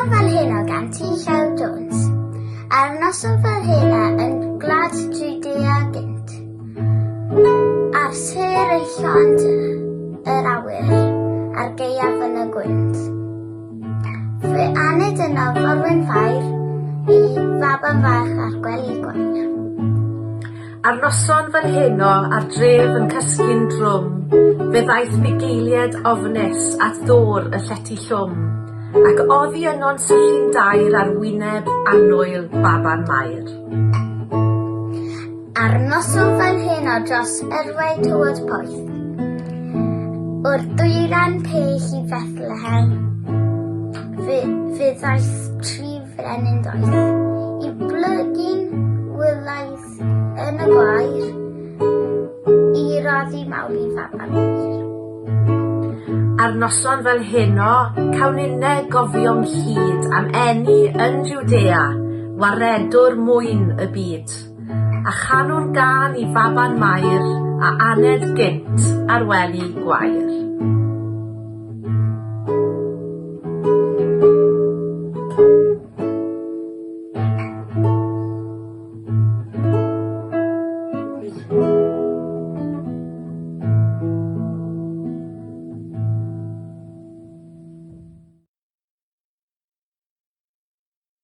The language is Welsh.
noson fel hyn o gan T. Llaw Jones. Ar noson fel hyn yn gwlad Judea gynt. Ar ser ei llond yr awyr ar gaeaf yn y gwynt. Fe anid yno forwyn ffair i faban fach ar gwely gwair. Ar noson fel heno ar dref yn cysgu'n drwm, fe ddaeth bugeiliad ofnus at ddor y llety llwm, ac oddi yno'n syllu'n dair ar wyneb annwyl baban Mair. Ar noson fel heno dros yrwau tywod poeth, o'r dwyran pell i Bethlehem, fe ddaeth tri frenin doeth, i blygyn wylaidd yn y gwair, i roddi mawr i faban Mair. Ar noson fel heno, cawninau gofio'n hyd am eni yn Judea, waredwr mwyn y byd, a chanwn gan i faban Mair a aned gynt ar wely gwair.